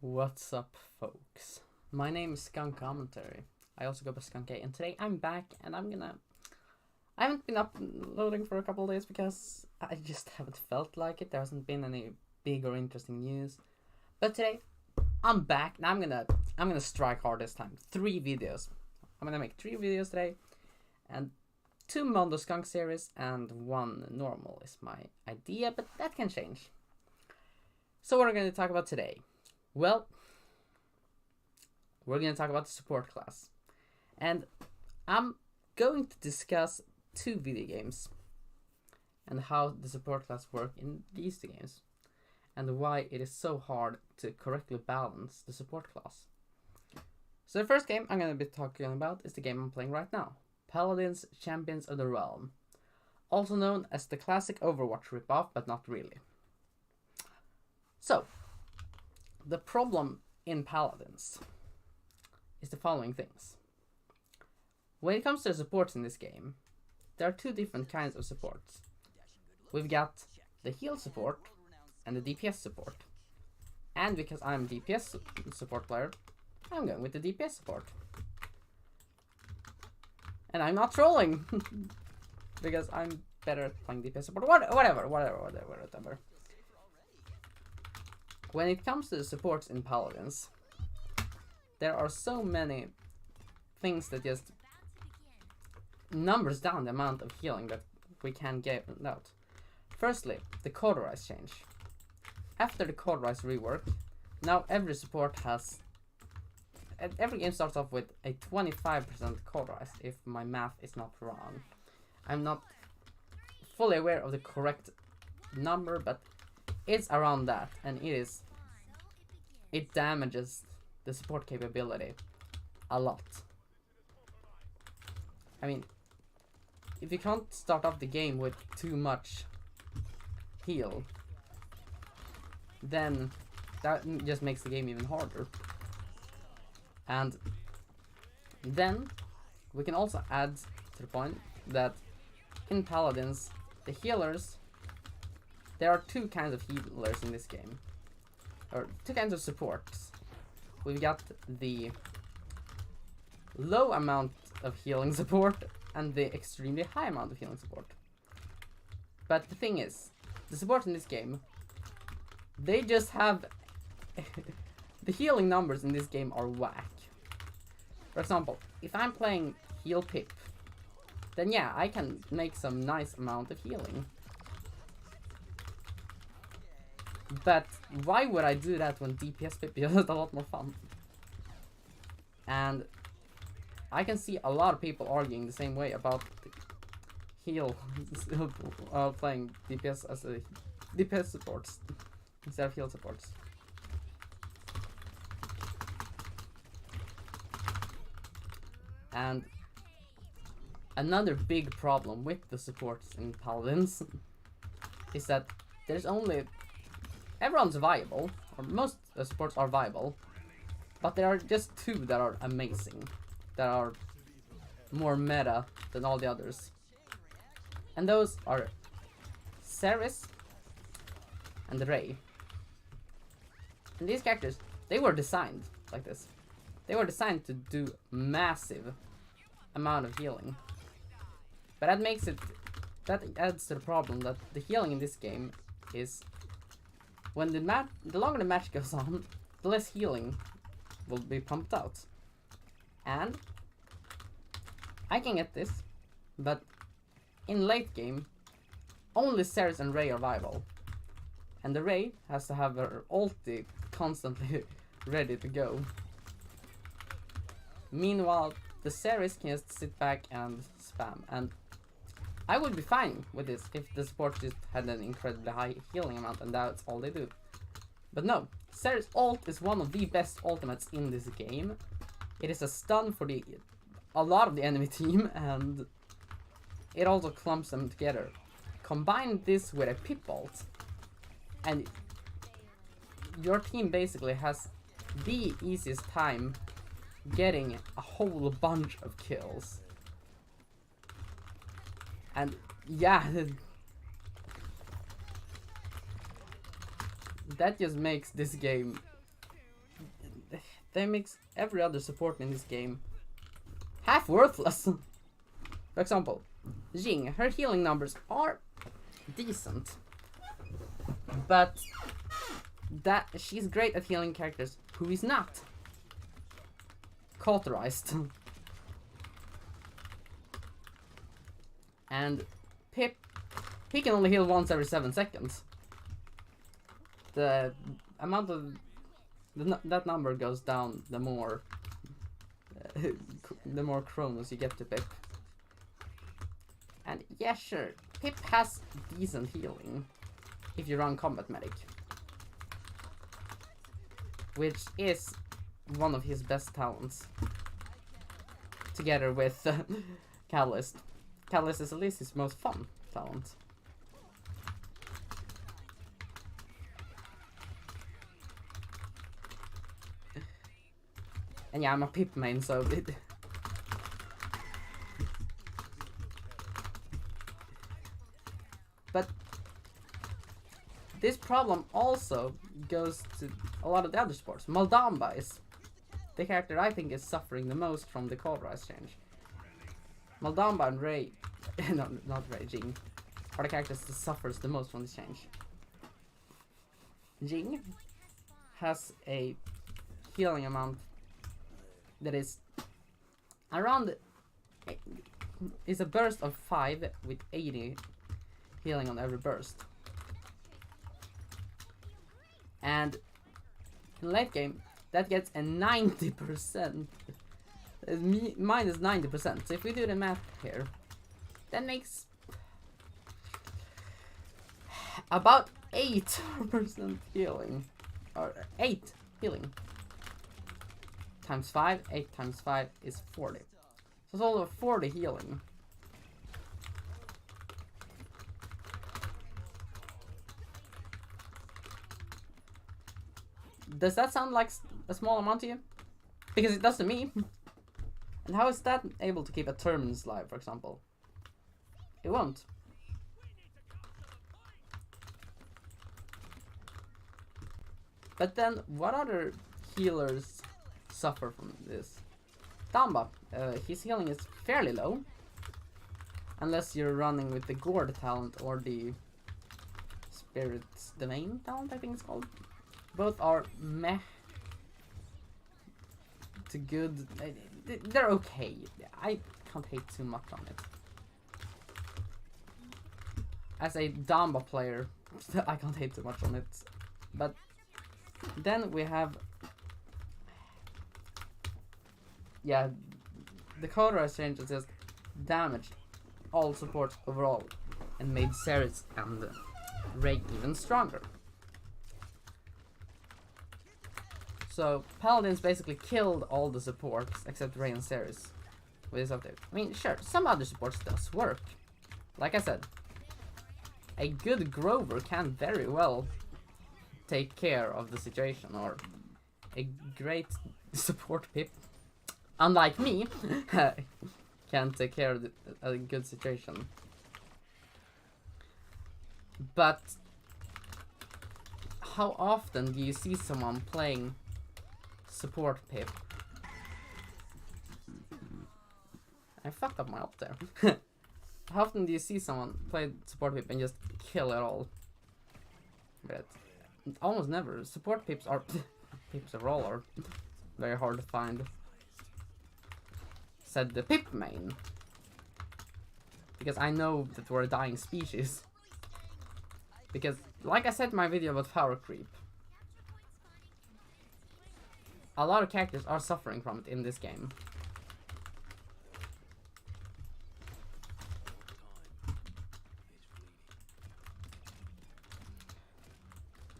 What's up, folks? My name is Skunk Commentary. I also go by Skunk A, and today I'm back, and I haven't been uploading for a couple of days because I just haven't felt like it. There hasn't been any big or interesting news. But today, I'm back, and I'm gonna strike hard this time. 3 videos. I'm gonna make 3 videos today, and 2 Mondo Skunk Series and 1 normal is my idea, but that can change. So what are we going to talk about today? Well, we're going to talk about the support class. And I'm going to discuss 2 video games and how the support class work in these 2 games and why it is so hard to correctly balance the support class. So the first game I'm going to be talking about is the game I'm playing right now, Paladins Champions of the Realm, also known as the classic Overwatch ripoff, but not really. So, the problem in Paladins is the following things. When it comes to the supports in this game, there are 2 different kinds of supports. We've got the heal support and the DPS support. And because I'm a DPS support player, I'm going with the DPS support. And I'm not trolling, because I'm better at playing DPS support. Whatever. When it comes to the supports in Paladins, there are so many things that just numbers down the amount of healing that we can get out. Firstly, the cauterize change. After the cauterize rework, now every support has... Every game starts off with a 25% cauterize, if my math is not wrong. I'm not fully aware of the correct number, but it's around that, and it damages the support capability a lot. I mean, if you can't start off the game with too much heal, then that just makes the game even harder. And then we can also add to the point that in Paladins, the healers, there are 2 kinds of healers in this game, or 2 kinds of supports. We've got the low amount of healing support and the extremely high amount of healing support. But the thing is, the support in this game, they just have... the healing numbers in this game are whack. For example, if I'm playing heal Pip, then yeah, I can make some nice amount of healing. But why would I do that when DPS Pip is a lot more fun? And I can see a lot of people arguing the same way about heal playing DPS as a DPS supports instead of heal supports. And another big problem with the supports in Paladins is that there's only... Everyone's viable, or most supports are viable, but there are just 2 that are amazing, that are more meta than all the others. And those are Series and Ray. And these characters, they were designed like this. They were designed to do massive amount of healing. But that adds to the problem that the healing in this game is... When the longer the match goes on, the less healing will be pumped out. And I can get this, but in late game, only Ceres and Ray are viable. And the Ray has to have her ulti constantly ready to go. Meanwhile, the Ceres can just sit back and spam. And I would be fine with this if the support just had an incredibly high healing amount and that's all they do. But no, Ceres ult is one of the best ultimates in this game. It is a stun for a lot of the enemy team, and it also clumps them together. Combine this with a Pip ult, and your team basically has the easiest time getting a whole bunch of kills. And yeah, that just makes this game they makes every other support in this game half worthless. For example, Jing, her healing numbers are decent, but that she's great at healing characters who is not cauterized. And Pip, he can only heal once every 7 seconds. The amount of that number goes down the more chronos you get to Pip. And yeah, sure, Pip has decent healing if you run combat medic, which is one of his best talents, together with Catalyst. Catalyst is at least his most fun talent. And yeah, I'm a Pip main, so but this problem also goes to a lot of the other sports. Moldamba is the character I think is suffering the most from the cauterized change. Moldamba and Ray, no, not Ray, Jing, are the characters that suffers the most from this change. Jing has a healing amount that is around, is a burst of 5 with 80 healing on every burst. And in late game, that gets a 90%. Minus 90%. So if we do the math here, that makes about 8% healing. Or 8 healing. Times 5, 8 times 5 is 40. So it's all of 40 healing. Does that sound like a small amount to you? Because it does to me. And how is that able to keep a Terminus alive, for example? It won't. But then, what other healers suffer from this? Damba, his healing is fairly low. Unless you're running with the Gourd talent or the Spirit's Domain talent, I think it's called. Both are meh to good. They're okay. I can't hate too much on it. As a Damba player, I can't hate too much on it. But then we have, yeah, the cauterized change just damaged all supports overall and made Ceres and Ray even stronger. So Paladins basically killed all the supports except Ray and Ceres with this update. I mean, sure, some other supports does work. Like I said, a good Grover can very well take care of the situation, or a great support Pip, unlike me, can take care of a good situation. But how often do you see someone playing support Pip? I fucked up my up there. How often do you see someone play support Pip and just kill it all? But almost never. Support Pips are Pips overall are very hard to find. Said the Pip main. Because I know that we're a dying species. Because, like I said in my video about power creep, a lot of characters are suffering from it in this game.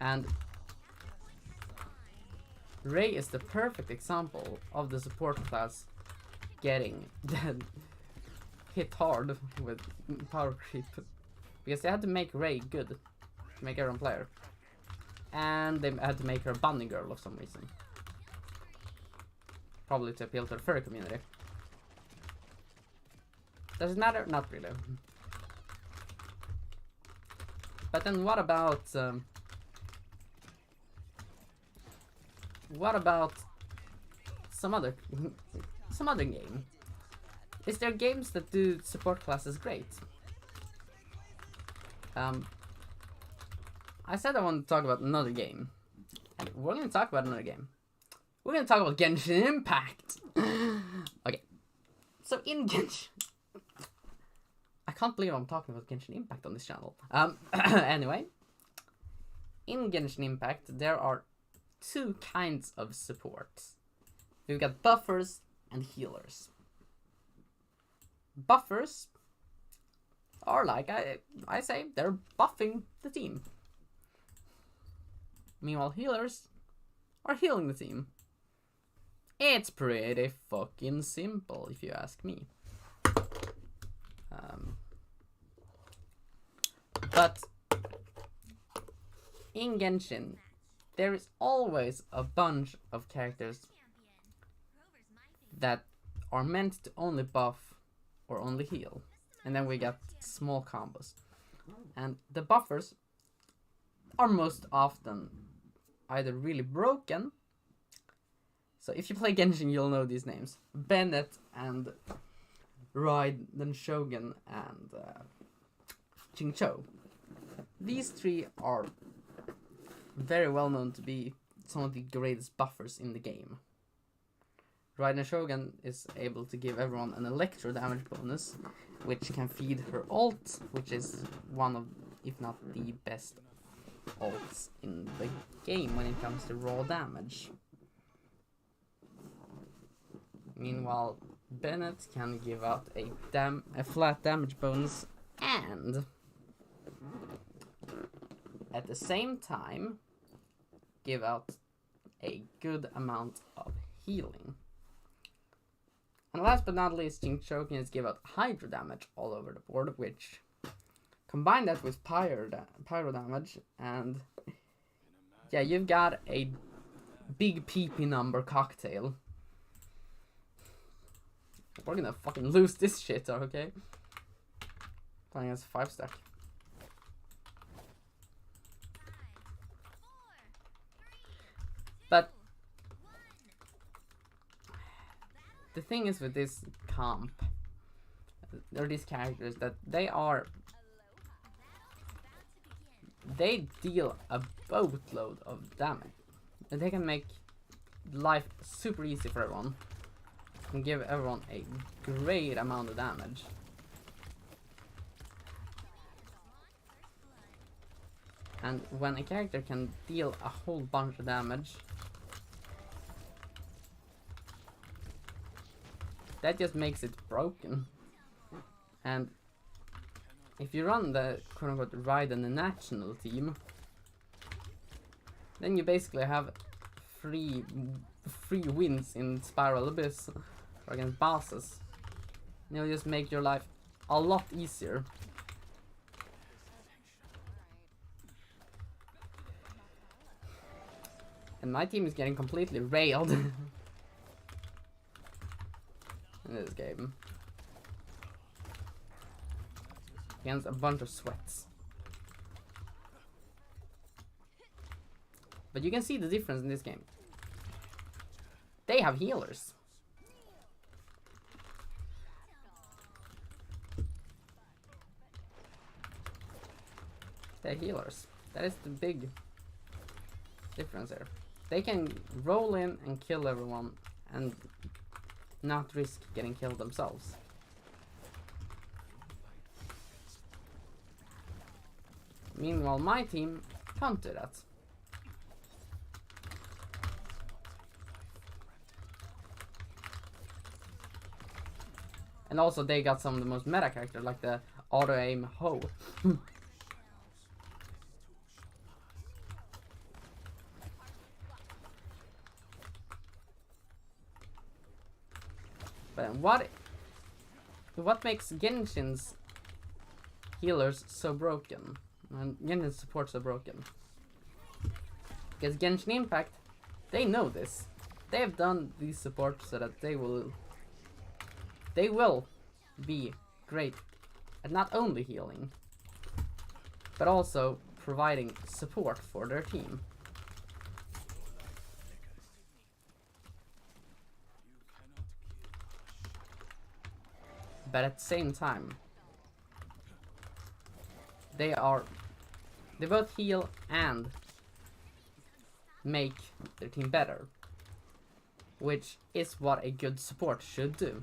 And Ray is the perfect example of the support class getting hit hard with power creep. Because they had to make Ray good to make everyone player. And they had to make her a bunny girl of some reason. Probably to appeal to the furry community. Does it matter? Not really. But then what about some other game. Is there games that do support classes great? I said I wanted to talk about another game. And we're going to talk about another game. We're going to talk about Genshin Impact. Okay. So in Genshin... I can't believe I'm talking about Genshin Impact on this channel. Anyway. In Genshin Impact, there are two kinds of supports. We've got buffers and healers. Buffers are like I say, they're buffing the team. Meanwhile, healers are healing the team. It's pretty fucking simple, if you ask me. But in Genshin, there is always a bunch of characters that are meant to only buff or only heal. And then we got small combos. And the buffers are most often either really broken. So if you play Genshin, you'll know these names. Bennett and Raiden Shogun and Jingcho. These three are very well known to be some of the greatest buffers in the game. Raiden Shogun is able to give everyone an electro damage bonus, which can feed her ult, which is one of, if not the best ults in the game when it comes to raw damage. Meanwhile, Bennett can give out a flat damage bonus and at the same time give out a good amount of healing. And last but not least, Jingcho can give out hydro damage all over the board, which combine that with pyro damage, and yeah, you've got a big PP number cocktail. We're gonna fucking lose this shit, okay? Playing as a 5-stack. But the thing is with this comp, there are these characters that they deal a boatload of damage. And they can make life super easy for everyone. And give everyone a great amount of damage. And when a character can deal a whole bunch of damage, that just makes it broken. And if you run the quote-unquote Raiden the national team, then you basically have free wins in Spiral Abyss or against bosses. And it'll just make your life a lot easier. And my team is getting completely railed in this game. Against a bunch of sweats. But you can see the difference in this game. They have healers. They're healers. That is the big difference here. They can roll in and kill everyone and not risk getting killed themselves. Meanwhile, my team can't do that. And also they got some of the most meta characters, like the auto-aim Ho. But what makes Genshin's healers so broken? And Genshin's support so broken? Because Genshin Impact, they know this. They have done these supports so that they will be great at not only healing, but also providing support for their team. but at the same time, they both heal and make their team better, which is what a good support should do.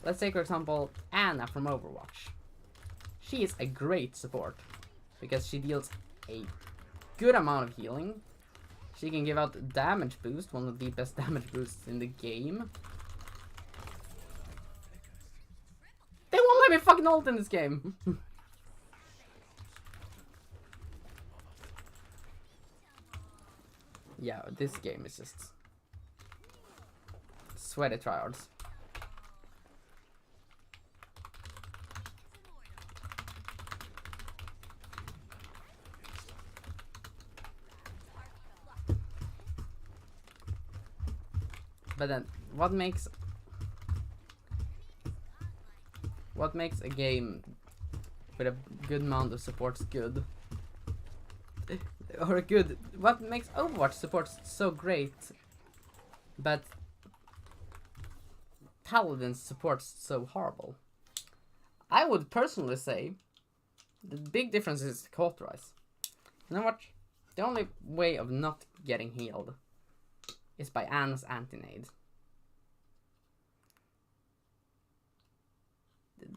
Let's take, for example, Anna from Overwatch. She is a great support because she deals a good amount of healing. She can give out damage boost, one of the best damage boosts in the game. They won't let me fucking ult in this game. Yeah, this game is just sweaty tryhards. But then, what makes a game with a good amount of supports good? Or what makes Overwatch supports so great, but Paladins supports so horrible? I would personally say the big difference is cauterize. You know what? The only way of not getting healed is by Anne's anti-nade.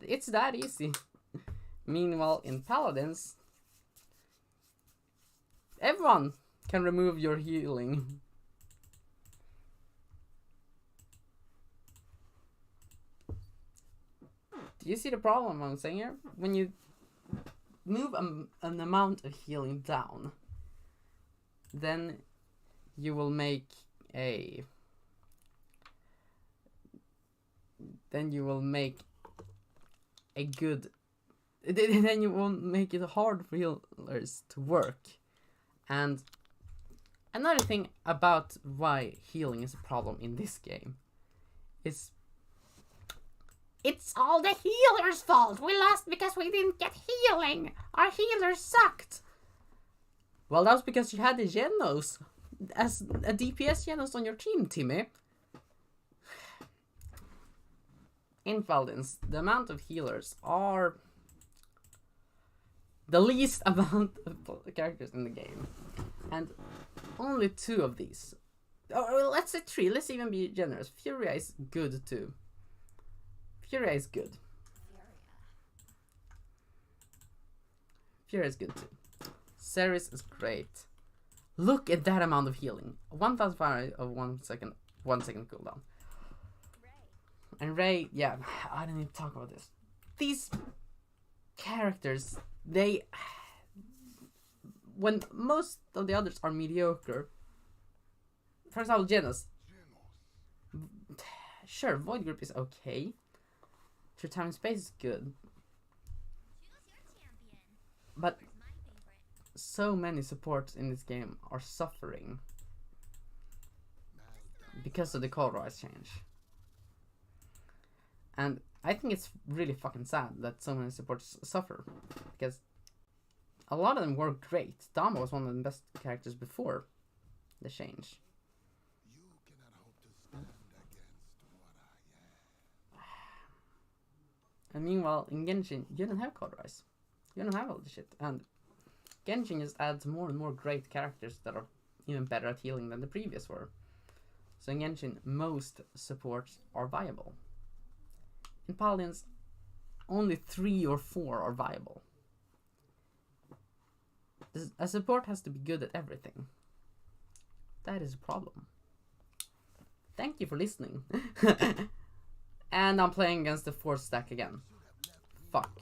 It's that easy. Meanwhile, in Paladins, everyone can remove your healing. Do you see the problem I'm saying here? When you move an amount of healing down, then you will make a good, then you won't make it hard for healers to work. And another thing about why healing is a problem in this game is it's all the healer's fault. We lost because we didn't get healing. Our healers sucked. Well, that was because you had the Genos as a DPS Genos on your team, Timmy. In Paladins, the amount of healers are the least amount of characters in the game. And only 2 of these. Oh, let's say 3. Let's even be generous. Furia is good too. Furia is good. Furia is good too. Series is great. Look at that amount of healing. 1,500 of 1 second cooldown. And Ray, yeah, I don't need to talk about this. These characters, when most of the others are mediocre, for example, Genos. Sure, Void Grip is okay. Sure, Time and Space is good. But so many supports in this game are suffering because of the cauterize change. And I think it's really fucking sad that so many supports suffer, because a lot of them were great. Dama was one of the best characters before the change. And meanwhile, in Genshin, you don't have cauterize. You don't have all this shit. And Genshin just adds more and more great characters that are even better at healing than the previous were. So in Genshin, most supports are viable. In Paladins, only 3 or 4 are viable. A support has to be good at everything. That is a problem. Thank you for listening. And I'm playing against the 4th stack again. Fuck.